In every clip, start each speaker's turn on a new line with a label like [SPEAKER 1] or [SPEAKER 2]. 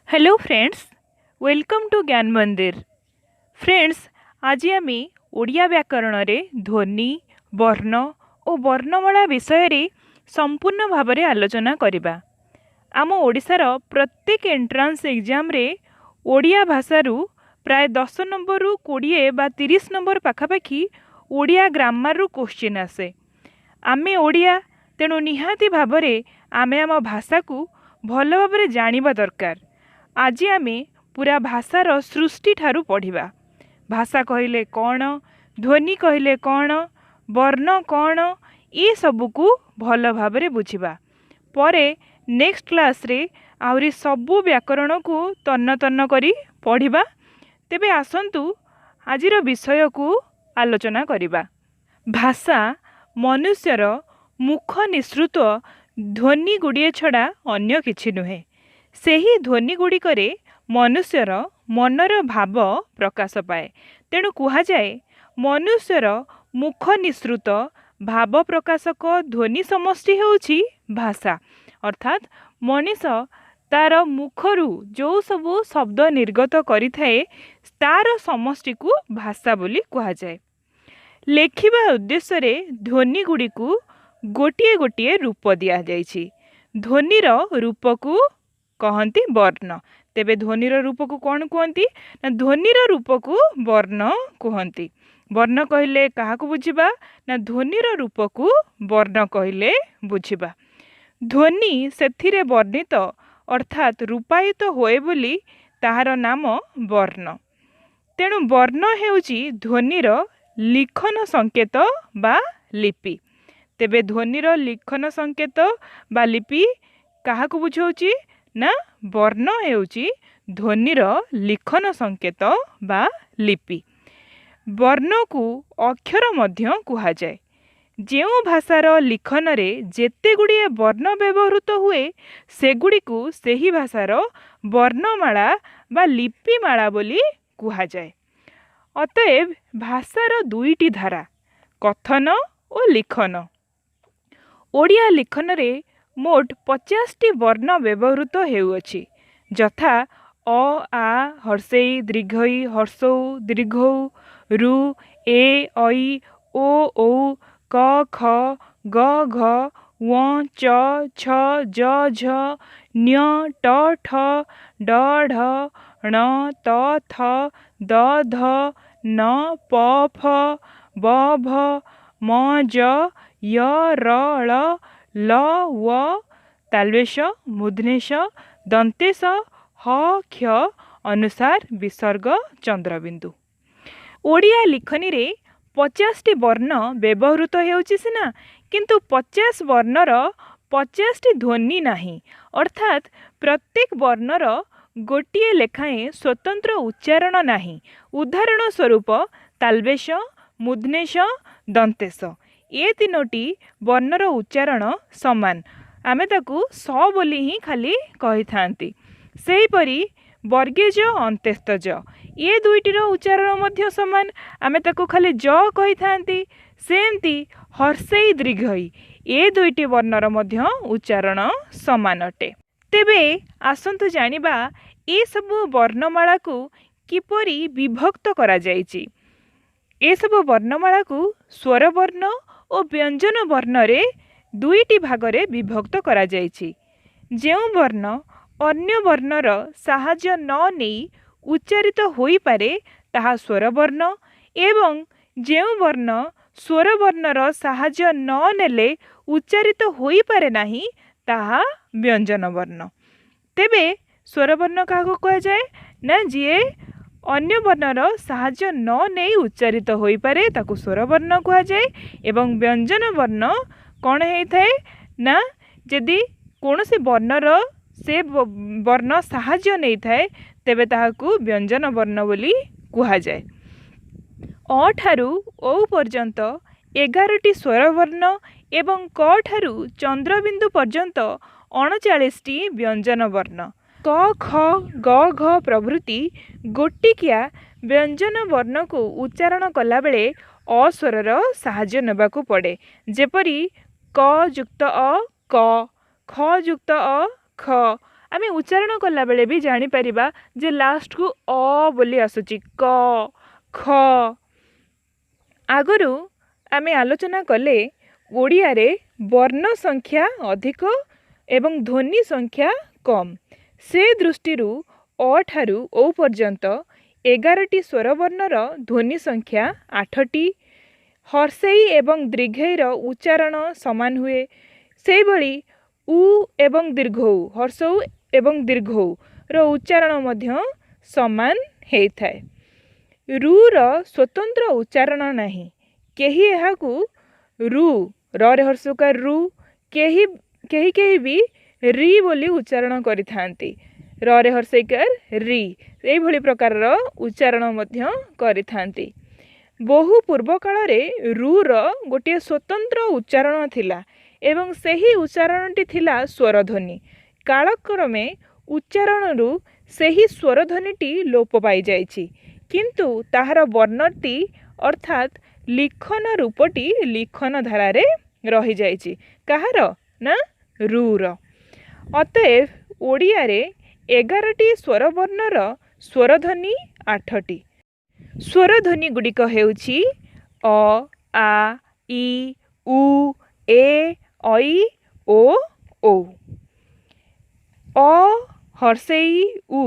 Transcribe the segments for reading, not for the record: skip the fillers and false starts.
[SPEAKER 1] Hello friends, welcome to ज्ञान मंदिर। Friends, आज आमे ओडिया व्याकरण रे ध्वनि, वर्ण और वर्णमाला विषय रे संपूर्ण भाव में आलोचना करिबा। आम ओडिशार प्रत्येक एंट्रांस एग्जाम रे ओडिया भाषारू प्राय 10 नंबर रु 20 बा 30 नंबर पाखापाखि ओडिया ग्रामर रु क्वेश्चन आसे। आमे ओडिया तेणु निहाती भावरे आमे आम भाषा को भल भाव जानिबा दरकार। आज आमे पूरा भाषार सृष्टि ठारू पढ़िबा। भाषा कहले कौन, ध्वनि कहले कौन, वर्ण कौन, ये सबको भल भाव बुझिबा। परे नेक्स्ट क्लास रे आउरी सबु व्याकरण को तन्न तन्न करी पढ़िबा। तेबे आसंतु आजिर विषय को आलोचना करिबा। भाषा मनुष्यर मुख निसृत ध्वनि गुड़िए छड़ा अन्य किछि नुहे। ସେହି ଧ୍ୱନି ଗୁଡ଼ିକରେ ମନୁଷ୍ୟର ମନର ଭାବ ପ୍ରକାଶ ପାଏ। ତେଣୁ କୁହାଯାଏ ମନୁଷ୍ୟର ମୁଖ ନିସୃତ ଭାବ ପ୍ରକାଶକ ଧ୍ୱନି ସମଷ୍ଟି ହେଉଛି ଭାଷା। ଅର୍ଥାତ୍ ମଣିଷ ତାର ମୁଖରୁ ଯେଉଁ ସବୁ ଶବ୍ଦ ନିର୍ଗତ କରିଥାଏ ତାର ସମଷ୍ଟିକୁ ଭାଷା ବୋଲି କୁହାଯାଏ। ଲେଖିବା ଉଦ୍ଦେଶ୍ୟରେ ଧ୍ୱନି ଗୁଡ଼ିକୁ ଗୋଟିଏ ଗୋଟିଏ ରୂପ ଦିଆଯାଇଛି। ଧ୍ୱନିର ରୂପକୁ कहती वर्ण। तेबे ध्वनिर रूप को कौन कहती ना ध्वनिर रूप को वर्ण कहती। वर्ण कहले क्या बुझा ना ध्वनिर रूप को वर्ण कहले बुझा। ध्वनि से वर्णित अर्थात रूपायित होए बोली ताहार नाम वर्ण। तेणु वर्ण हेउची ध्वनिर लिखन संकेत बा लिपि। तेबे ध्वनिर लिखन संकेत बा लिपि क्या बुझाऊँची ना वर्ण हेउची ध्वनिर लिखन संकेत बा लिपि। वर्ण को अक्षर मध्य कुहाजाए। जेउ भाषार लिखन रे जेते गुड़िए वर्ण व्यवहृत हुए सेगुड़ी को सेही भाषार वर्णमाला बा लिपिमाला बोली कुहाजाए। अतएव भाषार दुईटी धारा कथन और लिखन। ओडिया लिखन रे मोट 50टी वर्ण व्यवहृत हेउअछि, यथा अ आ हर्षेई दीर्घई हर्षौ दीर्घौ रु ए ऐ ओ औ क ख ग घ व च छ ज झ न्य ट ठ ड ढ ण त थ द ध न प फ ब भ म ज य र ळ ल व तालवेश मूर्धनेश दंतेश ह क्ष अनुसार विसर्ग चंद्रबिंदु। ओडिया लिखनी रे 50टी वर्ण व्यवहृत हेउछि सिना, किंतु 50 वर्णर 50टी ध्वनि नाही। अर्थात प्रत्येक वर्णर गोटिए लेखाएं स्वतंत्र उच्चारण नाही। उदाहरण स्वरूप तालवेश मूर्धनेश दंतेश ये तीनोटी वर्णर उच्चारण समान। आमे ताकू स बोली ही खाली कही थांती। सेहीपरि वर्गेज अंत्यस्तज ये दुईटीर उच्चारण मध्य समान। आमे ताकू खाली ज कही थांती। सेमती हर्षेई दीर्घई ये दुईटी वर्णर मध्य उच्चारण समान अटे। तेबे आसंतु जानिबा ए सबु वर्णमाला को किपरि विभक्त करा जायछि। ए सबु वर्णमाला को स्वर वर्ण और व्यंजन वर्ण रे दुईटी भागरे विभक्त करा जायछि। जेउ वर्ण अन्य वर्णर साहाय्य न नेई उच्चारित होई पारे ताहा स्वर वर्ण एवं जेउ वर्ण स्वर वर्णर साहाय्य न नेले उच्चारित होई पारे नाही ताहा व्यंजन वर्ण। तेबे स्वर वर्ण काहाको कहा जाए ना जिए अन्य वर्णर साहाय्य न नेई उच्चारित होई पारे ताकू स्वर वर्ण कहा जाए। एवं व्यंजन वर्ण कौन होता ना जदि कौन से वर्णर से वर्ण साहाय्य नहीं थाए तेबे ताहाकू व्यंजन वर्ण बोली कहा जाए। अ ठारू औ पर्यंत 11टी स्वर वर्ण एवं क ठारू चंद्रबिंदु पर्यंत 39टी व्यंजन वर्ण। क ख ग घ प्रभृति गोटिकिया व्यंजन वर्ण को उच्चारण कला बेले अस्वरर साहाय्य नेबाकू पड़े। जेपरी क युक्त अ क, ख युक्त अ ख, आमे उच्चारण कला बेले भी जानी परिबा जे लास्ट को अ बोली आसुची क ख। आगरू आमे आलोचना कले ओडिया रे वर्ण संख्या अधिक एवं ध्वनि संख्या कम। से दृष्टिरू अ ठारू ओ पर्यंत 11टी स्वरवर्णर ध्वनि संख्या 8टी। हर्षेई एवं दीर्घईर उच्चारण समान हुए। से भली उ एवं दीर्घऊ हर्षऊ एवं दीर्घऊ रो उच्चारण मध्य समान हेइथाए। रु रो स्वतंत्र उच्चारण नहीं। केही एहाकू रु रे हर्षकार रु केही केही केही भी री बोली उच्चारण करिथांती। रे हर्षकार री एई भली प्रकार रो उच्चारण मध्य करिथांती। बहु पूर्व काल रे रु रो गोटे स्वतंत्र उच्चारण थिला एवं सही उच्चारणटी थिला स्वरध्वनि। कालक्रमे उच्चारणरू सही स्वरध्वनिटी लोप पाई जाइछि, किंतु ताहार वर्णटी अर्थात लिखन रूपटी लिखन धारा रे रही जाइछि। काहार ना रुर। अतएव ओडिया रे 11टी स्वरवर्णर स्वरध्वनि 8टी। स्वरध्वनि गुड़िक हेउछि अ आ इ उ ए ऐ ओ औ। अ हर्षेई उ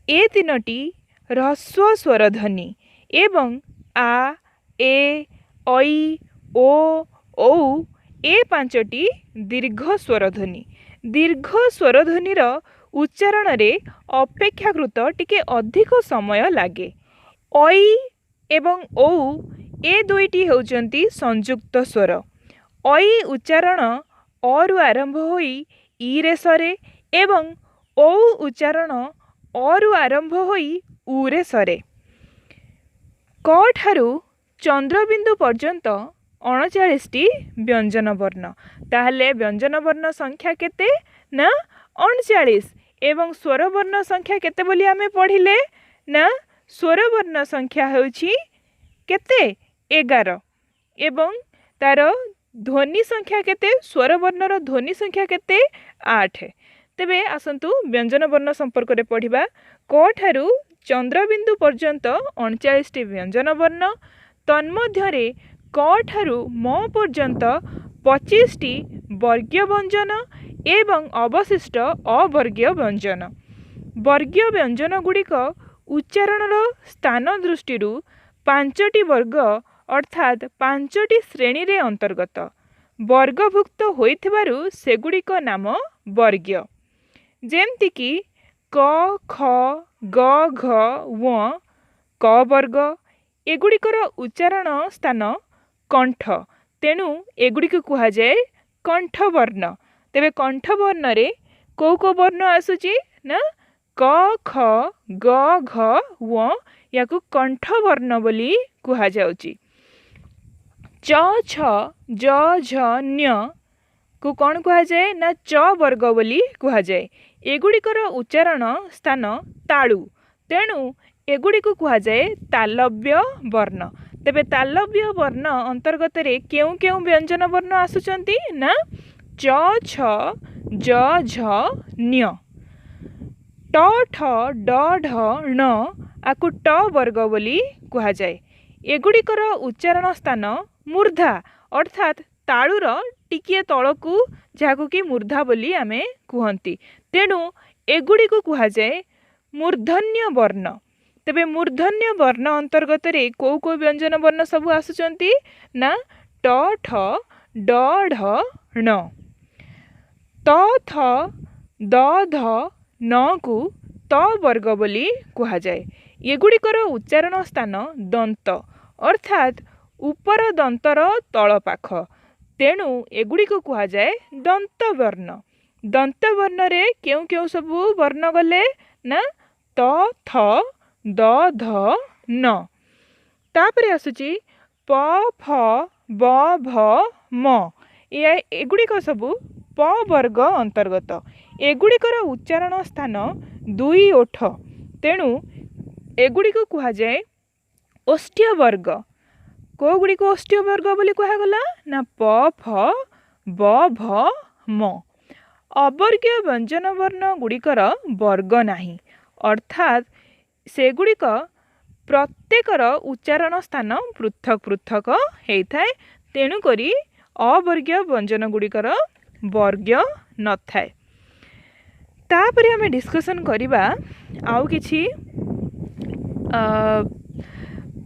[SPEAKER 1] ए तीनोटी ह्रस्व स्वरध्वनि एवं आ ए ऐ ओ औ ए 5टी दीर्घ स्वरध्वनि। दीर्घ स्वरध्वनिर उच्चारण रे अपेक्षाकृत टिके अधिक समय लागे। ऐ एवं औ ए दुईटी हेउचंती संयुक्त स्वर। ऐ उच्चारण अ रु आरंभ होई इ रे सरे एवं औ उच्चारण अ रु आरंभ होई उ रे सरे। क ठारू चंद्रबिंदु पर्यंत 39टी व्यंजन वर्ण। ताहले व्यंजन वर्ण संख्या केते ना 39 एवं स्वर वर्ण संख्या केते बोली आमे पढ़िले ना स्वरवर्ण संख्या होउछि केते 11 एवं तार ध्वनि संख्या केते स्वरवर्णर ध्वनि संख्या केते 8। तेबे आसंतु व्यंजन वर्ण संपर्क रे पढ़िबा। क ठारू चंद्रबिंदु पर्यंत 39टी व्यंजन वर्ण। तन्मध्य रे क ठारू म पर्यंत 25टी वर्गीय व्यंजन एवं अवशिष्ट अवर्गीय व्यंजन। वर्गीय व्यंजन गुड़िक उच्चारणर स्थान दृष्टि 5टी वर्ग अर्थात 5टी श्रेणी रे अंतर्गत। वर्गभुक्त होइथिबारु सेगुड़िक नाम वर्गीय। जेमति कि क ख ग घ व क वर्ग। एगुड़िकर उच्चारण स्थान कंठ, तेणु एगुड़िक कुहा जाए कंठ वर्ण। तेबे कंठ वर्ण रे को वर्ण आसुची ना क ख ग घ व याकु कंठ वर्ण बोली कुहा जाउची। च छ ज झ न्य को कौन कुहा जाए ना च वर्ग बोली कुहा जाए। एगुड़िकर उच्चारण स्थान तालु, तेणु एगुड़िक कुहा जाए तालव्य वर्ण। तेबे तालव्य वर्ण अंतर्गत रे केउ केउ व्यंजन वर्ण आसुचंती ना च छ ज झ न्य। ट ठ ड ढ ण आकु ट वर्ग बोली कुहा जाए। एगुड़िकर उच्चारण स्थान मूर्धा अर्थात तालुर टिकिए तलकू जहाकू कि मूर्धा बोली आमे कुहंती, तेणु एगुड़िक कुहा जाए मूर्धन्य वर्ण। तेबे मूर्धन्य वर्ण अंतर्गत रे को व्यंजन वर्ण सब आसुचंती ना ट ठ ड ढ ण। त थ द ध न को त वर्ग बोली कुहा जाए। एगुड़िकर उच्चारण स्थान दंत अर्थात ऊपर दंतर तल पाख, तेणु एगुड़िक कुहा जाए दंत वर्ण। दंत वर्ण रे केउ केउ सब वर्ण गले ना त थ द ध न। तापरे आसुची प फ ब भ म। एगुड़िक सब प वर्ग अंतर्गत। एगुड़िकर उच्चारण स्थान दुई ओठ, तेणु एगुड़िक कुहा जाए ओष्ठ्य वर्ग। को गुड़िक ओष्ठ्य वर्ग बोली कुहा गला ना प फ ब भ म। ଅବର୍ଗୀୟ ବ୍ୟଞ୍ଜନ ବର୍ଣ୍ଣ ଗୁଡ଼ିକର ବର୍ଗ ନାହିଁ, ଅର୍ଥାତ୍ ସେଗୁଡ଼ିକ ପ୍ରତ୍ୟେକର ଉଚ୍ଚାରଣ ସ୍ଥାନ ପୃଥକ ପୃଥକ ହେଇଥାଏ। ତେଣୁକରି ଅବର୍ଗୀୟ ବ୍ୟଞ୍ଜନ ଗୁଡ଼ିକର ବର୍ଗ ନଥାଏ। ତାପରେ ଆମେ ଡିସ୍କସନ୍ କରିବା ଆଉ କିଛି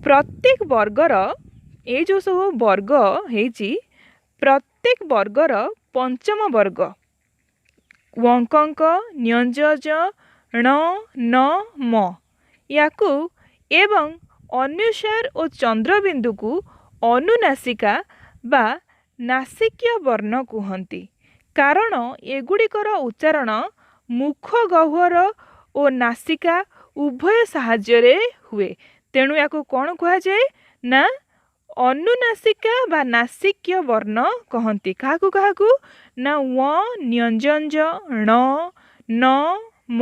[SPEAKER 1] ପ୍ରତ୍ୟେକ ବର୍ଗର ଏ ଯେଉଁ ସବୁ ବର୍ଗ ହେଇଛି ପ୍ରତ୍ୟେକ ବର୍ଗର ପଞ୍ଚମ ବର୍ଗ ୱଙ୍କଙ୍କ ନ୍ୟଞ୍ଜ ଣ ନ ମ ୟାକୁ ଏବଂ ଅନୁସାର ଓ ଚନ୍ଦ୍ରବିନ୍ଦୁକୁ ଅନୁନାସିକା ବା ନାସିକ୍ୟ ବର୍ଣ୍ଣ କୁହନ୍ତି, କାରଣ ଏଗୁଡ଼ିକର ଉଚ୍ଚାରଣ ମୁଖ ଗହ୍ୱର ଓ ନାସିକା ଉଭୟ ସାହାଯ୍ୟରେ ହୁଏ। ତେଣୁ ୟାକୁ କ'ଣ କୁହାଯାଏ ନା ଅନୁନାସିକା ବା ନାସିକ୍ୟ ବର୍ଣ୍ଣ କହନ୍ତି। କାହାକୁ କାହାକୁ ନା ୱ ନ୍ୟଞ୍ଜ ଣ ନ ମ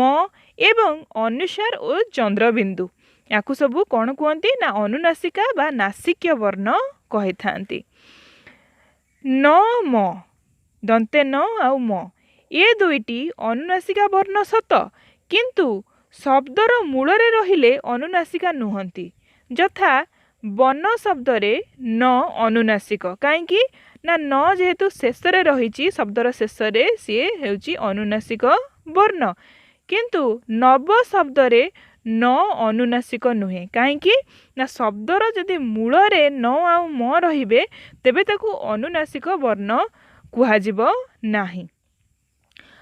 [SPEAKER 1] ଏବଂ ଅନୁସାର ଓ ଚନ୍ଦ୍ରବିନ୍ଦୁ ୟାକୁ ସବୁ କ'ଣ କୁହନ୍ତି ନା ଅନୁନାସିକା ବା ନାସିକ୍ୟ ବର୍ଣ୍ଣ କହିଥାନ୍ତି। ନ ମ ଦନ୍ତେ ନ ଆଉ ମ ଏ ଦୁଇଟି ଅନୁନାସିକା ବର୍ଣ୍ଣ ସତ, କିନ୍ତୁ ଶବ୍ଦର ମୂଳରେ ରହିଲେ ଅନୁନାସିକା ନୁହନ୍ତି। ଯଥା ବନ ଶବ୍ଦରେ ନ ଅନୁନାସିକ, କାହିଁକି ନା ନ ଯେହେତୁ ଶେଷରେ ରହିଛି ଶବ୍ଦର ଶେଷରେ ସିଏ ହେଉଛି ଅନୁନାସିକ ବର୍ଣ୍ଣ, କିନ୍ତୁ ନବ ଶବ୍ଦରେ ନ ଅନୁନାସିକ ନୁହେଁ। କାହିଁକି ନା ଶବ୍ଦର ଯଦି ମୂଳରେ ନ ଆଉ ମ ରହିବେ ତେବେ ତାକୁ ଅନୁନାସିକ ବର୍ଣ୍ଣ କୁହାଯିବ ନାହିଁ।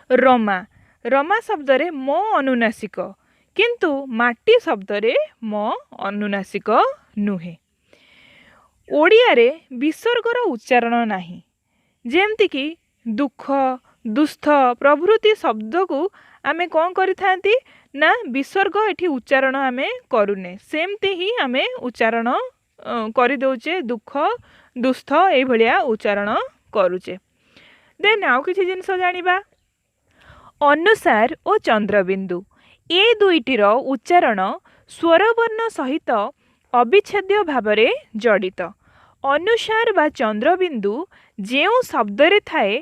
[SPEAKER 1] ରମା ରମା ଶବ୍ଦରେ ମ ଅନୁନାସିକ, କିନ୍ତୁ ମାଟି ଶବ୍ଦରେ ମ ଅନୁନାସିକ ନୁହେଁ। ଓଡ଼ିଆରେ ବିସର୍ଗର ଉଚ୍ଚାରଣ ନାହିଁ। ଯେମିତିକି ଦୁଃଖ ଦୁସ୍ଥ ପ୍ରଭୃତି ଶବ୍ଦକୁ ଆମେ କ'ଣ କରିଥାନ୍ତି ନା ବିସର୍ଗ ଏଠି ଉଚ୍ଚାରଣ ଆମେ କରୁନେ, ସେମିତି ହିଁ ଆମେ ଉଚ୍ଚାରଣ କରିଦେଉଛେ, ଦୁଃଖ ଦୁସ୍ଥ ଏଇଭଳିଆ ଉଚ୍ଚାରଣ କରୁଛେ। ଦେନ୍ ଆଉ କିଛି ଜିନିଷ ଜାଣିବା। ଅନୁସାର ଓ ଚନ୍ଦ୍ରବିନ୍ଦୁ ଏ ଦୁଇଟିର ଉଚ୍ଚାରଣ ସ୍ୱରବର୍ଣ୍ଣ ସହିତ ଅବିଚ୍ଛେଦ୍ୟ ଭାବରେ ଜଡ଼ିତ। ଅନୁସାର ବା ଚନ୍ଦ୍ରବିନ୍ଦୁ ଯେଉଁ ଶବ୍ଦରେ ଥାଏ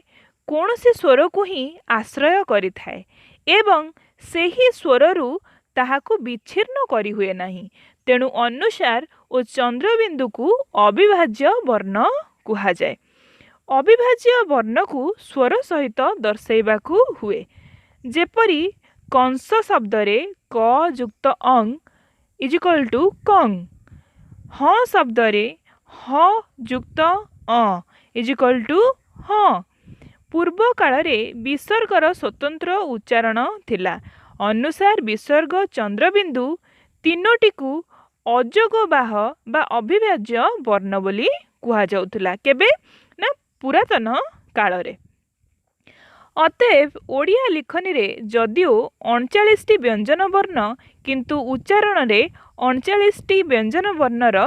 [SPEAKER 1] କୌଣସି ସ୍ୱରକୁ ହିଁ ଆଶ୍ରୟ କରିଥାଏ ଏବଂ ସେହି ସ୍ୱରରୁ ତାହାକୁ ବିଚ୍ଛିନ୍ନ କରିହୁଏ ନାହିଁ। ତେଣୁ ଅନୁସାର ଓ ଚନ୍ଦ୍ରବିନ୍ଦୁକୁ ଅବିଭାଜ୍ୟ ବର୍ଣ୍ଣ କୁହାଯାଏ। ଅବିଭାଜ୍ୟ ବର୍ଣ୍ଣକୁ ସ୍ୱର ସହିତ ଦର୍ଶାଇବାକୁ ହୁଏ। ଯେପରି କଂସ ଶବ୍ଦରେ କ ଯୁକ୍ତ ଅଂ ଇଜିକାଲ୍ ଟୁ କଂ, ହଁ ଶବ୍ଦରେ ହ ଯୁକ୍ତ ଅ ଇଜିକାଲ୍ ଟୁ ହଁ। ପୂର୍ବ କାଳରେ ବିସର୍ଗର ସ୍ୱତନ୍ତ୍ର ଉଚ୍ଚାରଣ ଥିଲା। ଅନୁସାର ବିସର୍ଗ ଚନ୍ଦ୍ରବିନ୍ଦୁ ତିନୋଟିକୁ ଅଯୋଗବାହ ବା ଅବିଭାଜ୍ୟ ବର୍ଣ୍ଣ ବୋଲି କୁହାଯାଉଥିଲା। କେବେ ନା ପୁରାତନ କାଳରେ। ଅତଏବ ଓଡ଼ିଆ ଲିଖନୀରେ ଯଦିଓ 39ଟି ବ୍ୟଞ୍ଜନ ବର୍ଣ୍ଣ, କିନ୍ତୁ ଉଚ୍ଚାରଣରେ 39ଟି ବ୍ୟଞ୍ଜନ ବର୍ଣ୍ଣର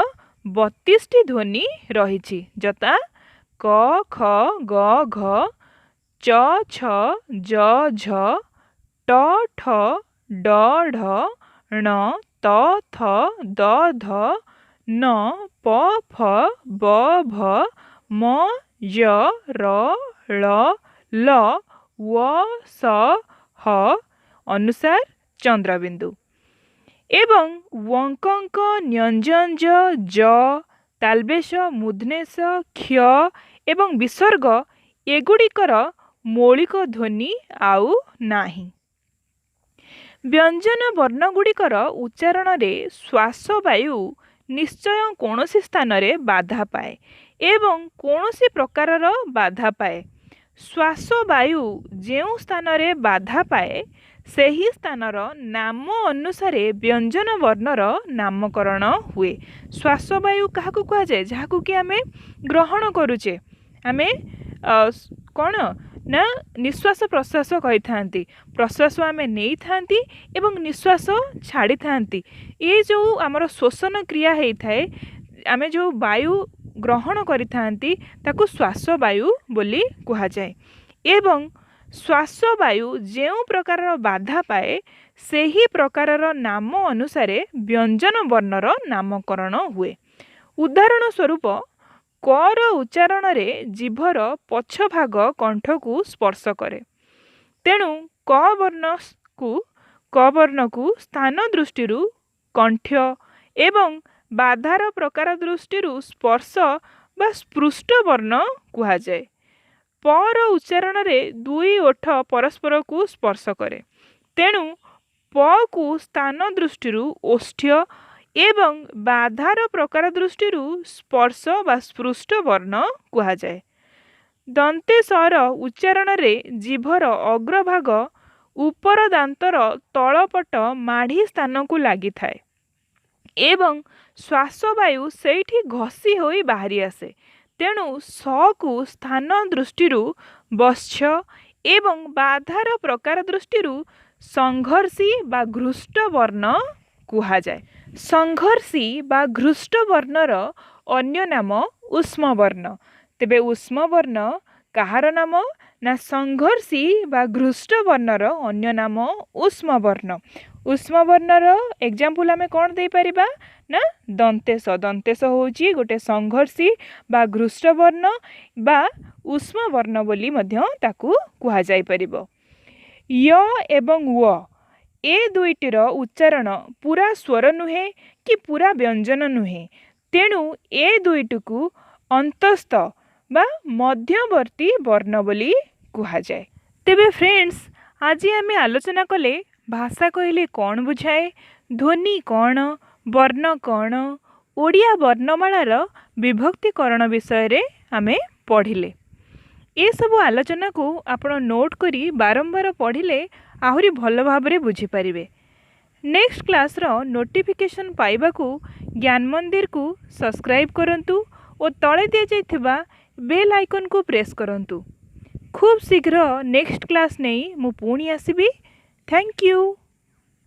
[SPEAKER 1] 32ଟି ଧ୍ୱନି ରହିଛି। ଯଥା କ ଖ ଗ ଘ ଚ ଛ ଜ ଝ ଟ ଠ ଡ ଢ ଣ ତ ଥ ଦ ଧ ନ ପ ଫ ବ ଭ ମ ୟ ର ଳ ଲ ୱ ସ ହ ଅନୁସାର ଚନ୍ଦ୍ରବିନ୍ଦୁ ଏବଂ ୱଙ୍କଙ୍କ ନ୍ୟଞ୍ଜ ଜ ତାଲବେଶ ମୂର୍ଧନେଶ କ୍ଷ ଏବଂ ବିସର୍ଗ ଏଗୁଡ଼ିକର ମୌଳିକ ଧ୍ୱନି ଆଉ ନାହିଁ। ବ୍ୟଞ୍ଜନ ବର୍ଣ୍ଣଗୁଡ଼ିକର ଉଚ୍ଚାରଣରେ ଶ୍ୱାସବାୟୁ ନିଶ୍ଚୟ କୌଣସି ସ୍ଥାନରେ ବାଧା ପାଏ ଏବଂ କୌଣସି ପ୍ରକାରର ବାଧା ପାଏ। ଶ୍ୱାସବାୟୁ ଯେଉଁ ସ୍ଥାନରେ ବାଧା ପାଏ ସେହି ସ୍ଥାନର ନାମ ଅନୁସାରେ ବ୍ୟଞ୍ଜନ ବର୍ଣ୍ଣର ନାମକରଣ ହୁଏ। ଶ୍ୱାସବାୟୁ କାହାକୁ କୁହାଯାଏ? ଯାହାକୁ କି ଆମେ ଗ୍ରହଣ କରୁଛେ, ଆମେ କ'ଣ ନା ନିଶ୍ୱାସ ପ୍ରଶ୍ୱାସ କହିଥାନ୍ତି। ପ୍ରଶ୍ୱାସ ଆମେ ନେଇଥାନ୍ତି ଏବଂ ନିଶ୍ୱାସ ଛାଡ଼ିଥାନ୍ତି। ଏ ଯେଉଁ ଆମର ଶ୍ଵସନ କ୍ରିୟା ହେଇଥାଏ, ଆମେ ଯେଉଁ ବାୟୁ ଗ୍ରହଣ କରିଥାନ୍ତି ତାକୁ ଶ୍ୱାସବାୟୁ ବୋଲି କୁହାଯାଏ। ଏବଂ ଶ୍ୱାସବାୟୁ ଯେଉଁ ପ୍ରକାରର ବାଧା ପାଏ ସେହି ପ୍ରକାରର ନାମ ଅନୁସାରେ ବ୍ୟଞ୍ଜନ ବର୍ଣ୍ଣର ନାମକରଣ ହୁଏ। ଉଦାହରଣ ସ୍ୱରୂପ କର ଉଚ୍ଚାରଣରେ ଜିଭର ପଛଭାଗ କଣ୍ଠକୁ ସ୍ପର୍ଶ କରେ। तेणु क वर्ण को स्थान दृष्टि कंठ एवं बाधार प्रकार दृष्टि स्पर्श बा स्पृष्ट वर्ण कुहाଯାଏ। पर उच्चारण रे दुई ओठ परस्पर को स्पर्श करे, तेणु प को स्थान दृष्टि ओष्ठ्य एवं बाधार प्रकार दृष्टि स्पर्श बा स्पृष्ट वर्ण कुहाଯାଏ। दंतेशर उच्चारण रे जीभर अग्रभाग उपर दांतर तलपट माढ़ी स्थान को लगी थाए एवं श्वासवायु सेठी घसी होई बाहरी आसे, तेणु स को स्थान दृष्टि वश्य एवं बाधार प्रकार दृष्टि संघर्षी बा घृष्ट वर्ण कुहाଯାଏ। संघर्षी बा घृष्ट वर्णर अन्य नाम उष्म वर्ण। तेबे उष्म वर्ण कहार नाम ना संघर्षी बा घृष्ट वर्णर अन्य नाम उष्म वर्ण। उष्म वर्णर एग्जाम्पल आमे कौन दे परिबा ना दंतेश। दंतेश होची गोटे संघर्षी बा घृष्ट वर्ण बा उष्म वर्ण बोली मध्य ताकू कुहा जाय परिबो। य एवं व ए दुईटीर उच्चारण पूरा स्वर नुहे कि पूरा व्यंजन नुहे, तेणु ए दुईटू अंतस्थ बा मध्यवर्ती वर्ण बोली कुहा जाय। तेबे फ्रेंड्स, आज आमे आलोचना कले भाषा कहले कौन बुझाए, ध्वनि कौन, वर्ण कौन, ओडिया वर्णमालार विभक्तिकरण विषय रे आमे पढ़िले। ये सब आलोचना को आपण नोट करी बारंबार पढ़िले आहुरी भल भाबरे बुझी पारिबे। नेक्स्ट क्लास रो नोटिफिकेशन पाइबा को ज्ञान मंदिर को सब्सक्राइब करंतु और तले दिया जाइथिबा बेल आइकन को प्रेस करंतु। खूब शीघ्र नेक्स्ट क्लास नहीं मु पुणी आसीबी। Thank you.